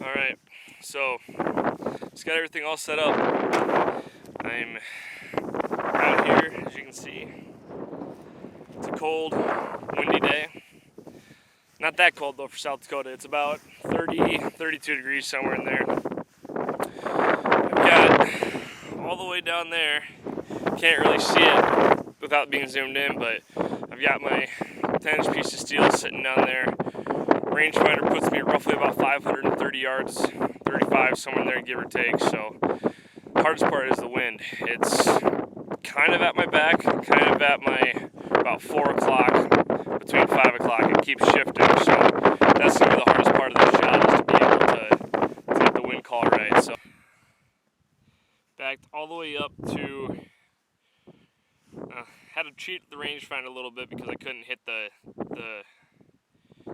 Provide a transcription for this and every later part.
Alright, so just got everything all set up. I'm out here, as you can see. It's a cold, windy day. Not that cold though for South Dakota. It's about 30, 32 degrees, somewhere in there. I've got all the way down there, can't really see it without being zoomed in, but I've got my 10-inch piece of steel sitting down there. Rangefinder puts me at roughly about 530 yards, 35, somewhere in there, give or take. So the hardest part is the wind. It's kind of at my back, kind of at my about 4 o'clock, between 5 o'clock. It keeps shifting, so that's going to be the hardest part of this shot, is to be able to get the wind call right. So backed all the way up to, had to cheat the rangefinder a little bit because I couldn't hit the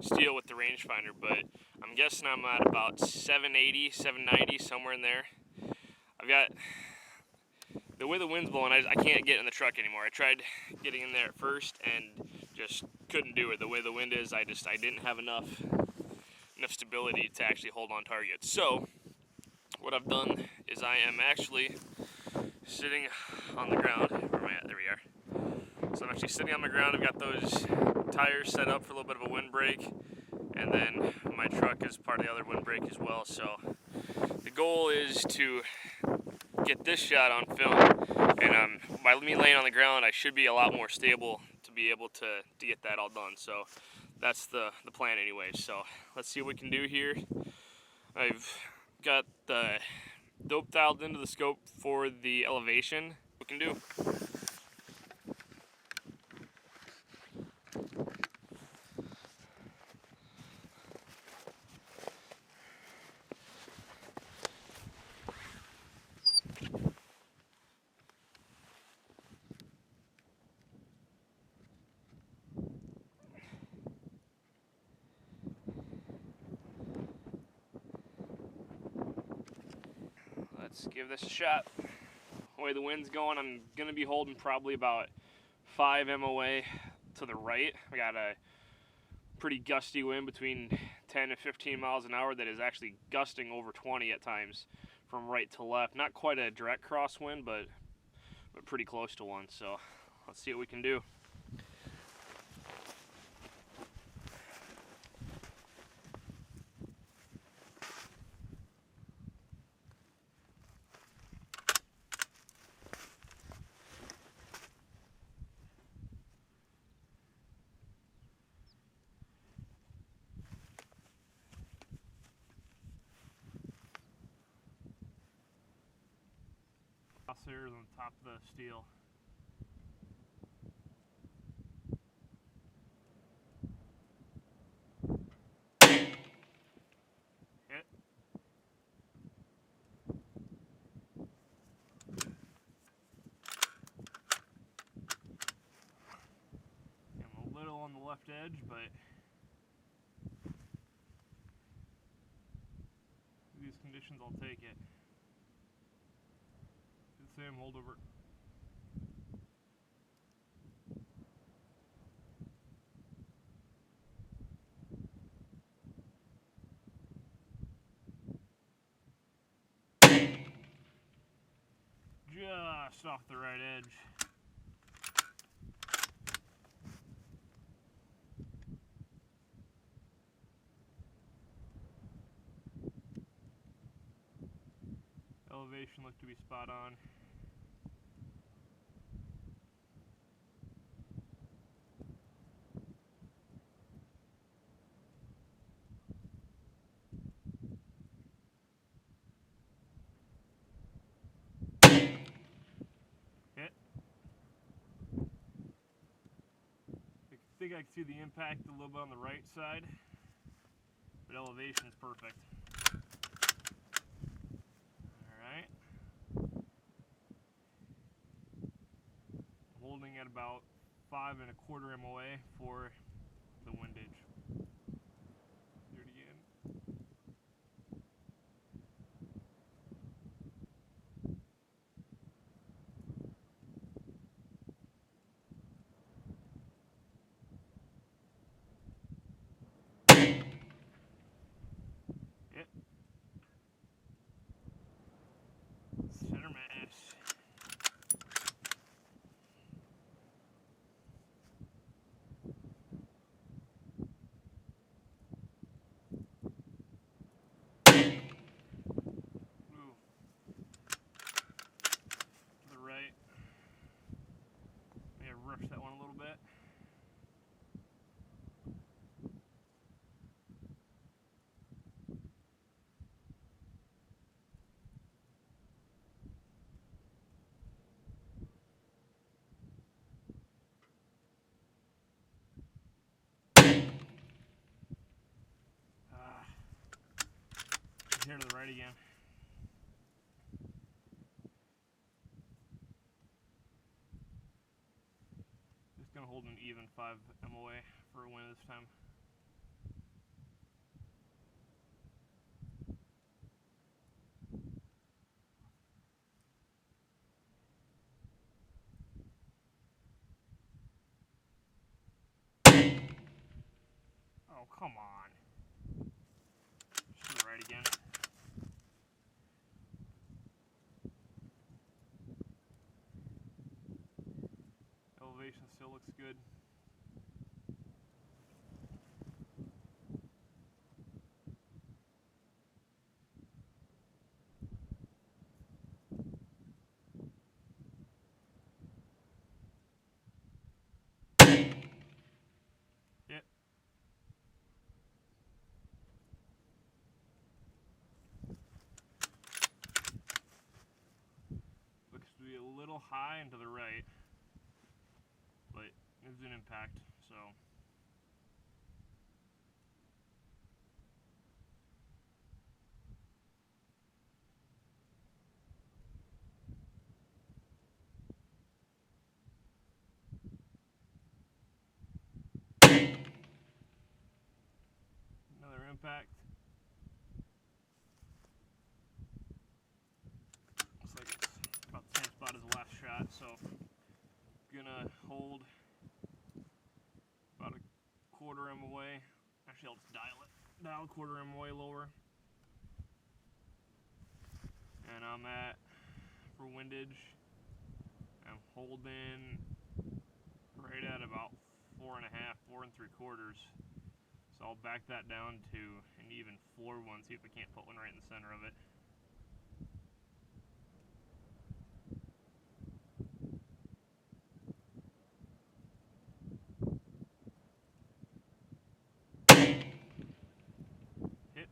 steel with the rangefinder, but I'm guessing I'm at about 780, 790, somewhere in there. I've got, the way the wind's blowing, I can't get in the truck anymore. I tried getting in there at first and just couldn't do it. The way the wind is, I didn't have enough stability to actually hold on target. So what I've done is I am actually sitting on the ground. Where am I at? There we are. So I'm actually sitting on the ground. I've got those tires set up for a little bit of a windbreak, and then my truck is part of the other windbreak as well. So the goal is to get this shot on film, and by me laying on the ground, I should be a lot more stable to be able to get that all done. So that's the plan anyway. So let's see what we can do here. I've got the dope dialed into the scope for the elevation. We can do. Let's give this a shot. The way the wind's going, I'm gonna be holding probably about 5 MOA to the right. I got a pretty gusty wind between 10 and 15 miles an hour that is actually gusting over 20 at times from right to left. Not quite a direct crosswind, but pretty close to one. So let's see what we can do. Crosshairs on top of the steel. Hit. I'm a little on the left edge, but these conditions, I'll take it. Same holdover. Just off the right edge. Elevation looked to be spot on. Hit. I think I can see the impact a little bit on the right side, but elevation is perfect. Alright. Holding at about 5 1/4 MOA for the windage. Do it again. Hit. here to the right again. Just gonna hold an even 5 MOA for a win this time. Oh, come on. Just to the right again. Elevation still looks good. Hit. Looks to be a little high and to the right, but it's an impact, so. Another impact. Looks like it's about the same spot as the last shot, so gonna hold about a quarter MOA. Actually, I'll just dial a quarter MOA lower. And I'm at, for windage, I'm holding right at about 4.5, 4 3/4. So I'll back that down to an even floor one, see if we can't put one right in the center of it. Hit.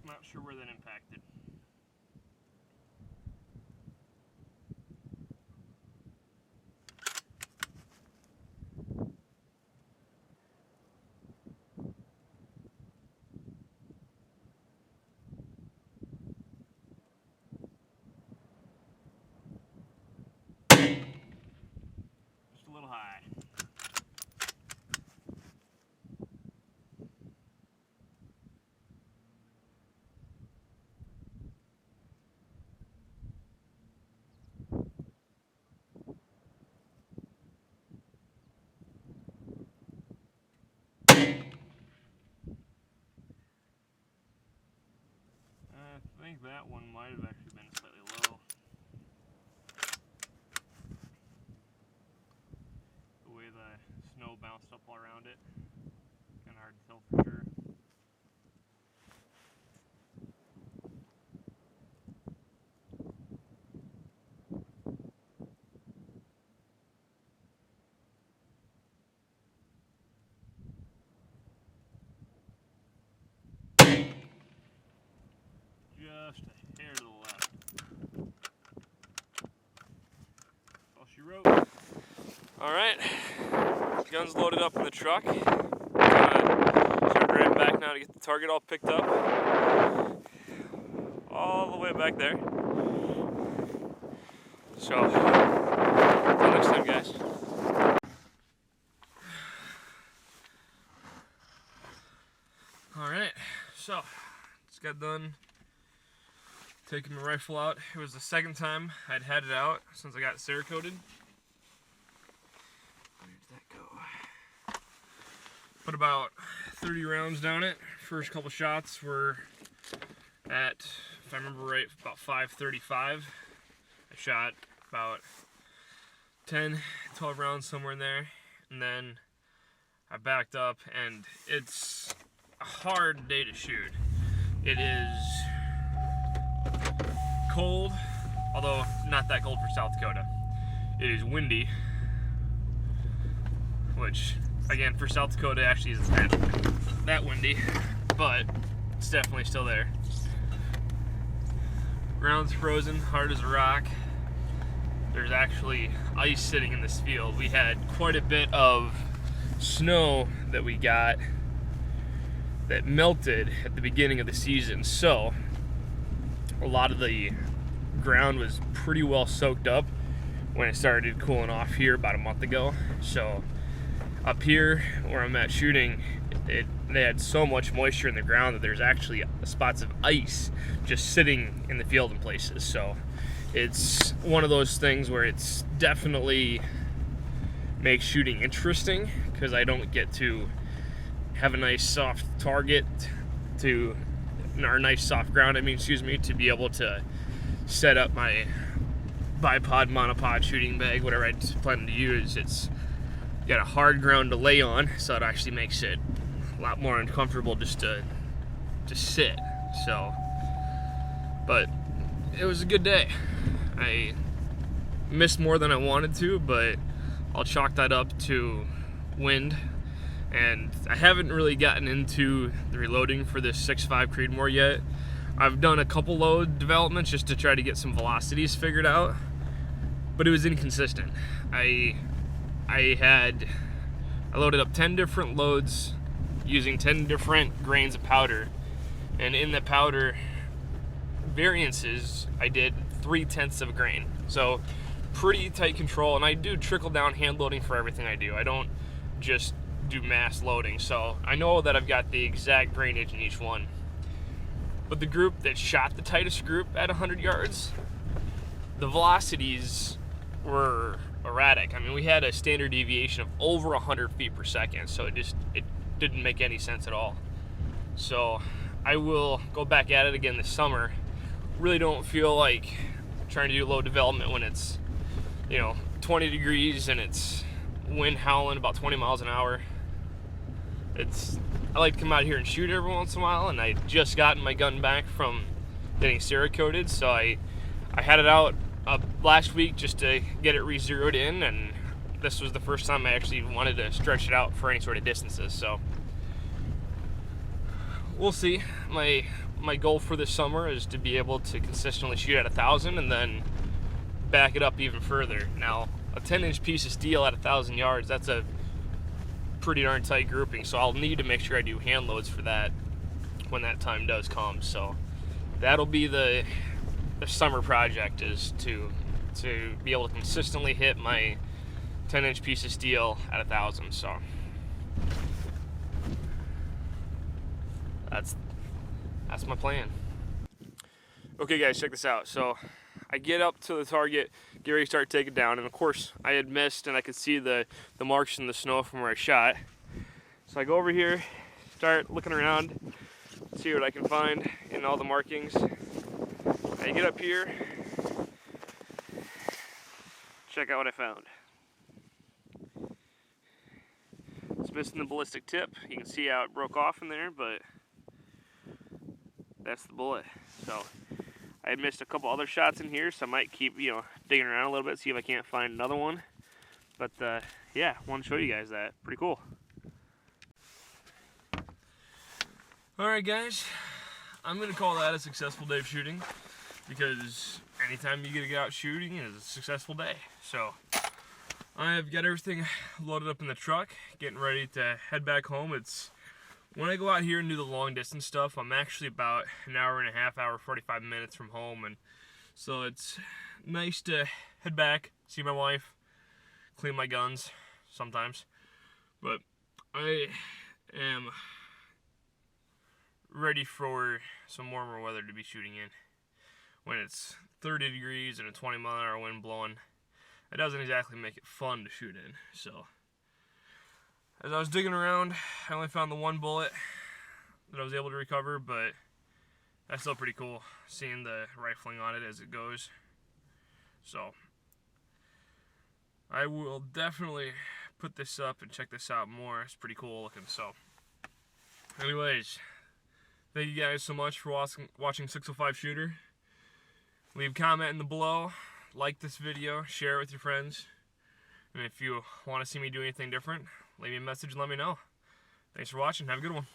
Not sure where that impacted. Just a little high. I think that one might have actually been slightly low. The way the snow bounced up all around it. Kind of hard to tell for sure. Just a hair to the left. That's all she wrote. Alright, gun's loaded up in the truck. Start driving back now to get the target all picked up. All the way back there. So, until next time, guys. Alright, so, just got done taking my rifle out. It was the second time I'd had it out since I got Cerakoted. Where did that go? Put about 30 rounds down it. First couple shots were at, if I remember right, about 535. I shot about 10, 12 rounds somewhere in there. And then I backed up, and it's a hard day to shoot. It is cold, although not that cold for South Dakota. It is windy, which again for South Dakota actually isn't that windy, but it's definitely still there. Ground's frozen, hard as a rock. There's actually ice sitting in this field. We had quite a bit of snow that we got that melted at the beginning of the season. So a lot of the ground was pretty well soaked up when it started cooling off here about a month ago. So up here where I'm at shooting, they had so much moisture in the ground that there's actually spots of ice just sitting in the field in places. So it's one of those things where it's definitely makes shooting interesting, because I don't get to have a nice soft target to, or nice soft ground, to be able to set up my bipod, monopod shooting bag, whatever I plan to use. It's got a hard ground to lay on, so it actually makes it a lot more uncomfortable just to sit. So, but it was a good day. I missed more than I wanted to, but I'll chalk that up to wind. And I haven't really gotten into the reloading for this 6.5 Creedmoor yet. I've done a couple load developments just to try to get some velocities figured out, but it was inconsistent. I loaded up 10 different loads using 10 different grains of powder, and in the powder variances I did 0.3 of a grain. So pretty tight control, and I do trickle down hand loading for everything I do. I don't just do mass loading, so I know that I've got the exact grainage in each one. But the group that shot the tightest group at 100 yards, the velocities were erratic. I mean, we had a standard deviation of over 100 feet per second, so it didn't make any sense at all. So I will go back at it again this summer. Really don't feel like trying to do low development when it's 20 degrees and it's wind howling about 20 miles an hour. I like to come out here and shoot every once in a while, and I just gotten my gun back from getting Cerakoted, so I had it out last week just to get it re-zeroed in, and this was the first time I actually wanted to stretch it out for any sort of distances. So we'll see. My goal for this summer is to be able to consistently shoot at 1,000 and then back it up even further. Now, a 10-inch piece of steel at 1,000 yards, that's a pretty darn tight grouping, so I'll need to make sure I do hand loads for that when that time does come. So that'll be the summer project, is to be able to consistently hit my 10-inch piece of steel at 1,000. So that's my plan. Okay guys, check this out. So I get up to the target, get ready to start taking down, and of course I had missed and I could see the marks in the snow from where I shot. So I go over here, start looking around, see what I can find in all the markings. I get up here, check out what I found. It's missing the ballistic tip. You can see how it broke off in there, but that's the bullet. So I had missed a couple other shots in here, so I might keep, digging around a little bit, see if I can't find another one. But yeah, I want to show you guys that. Pretty cool. Alright guys, I'm going to call that a successful day of shooting, because anytime you get to get out shooting is a successful day. So I've got everything loaded up in the truck, getting ready to head back home. When I go out here and do the long distance stuff, I'm actually about an hour and a half, 45 minutes from home, and so it's nice to head back, see my wife, clean my guns sometimes. But I am ready for some warmer weather to be shooting in. When it's 30 degrees and a 20-mile-an-hour wind blowing, it doesn't exactly make it fun to shoot in. So as I was digging around, I only found the one bullet that I was able to recover, but that's still pretty cool, seeing the rifling on it as it goes. So I will definitely put this up and check this out more. It's pretty cool looking. So anyways, thank you guys so much for watching 605 Shooter. Leave a comment in the below, like this video, share it with your friends, and if you want to see me do anything different, leave me a message and let me know. Thanks for watching. Have a good one.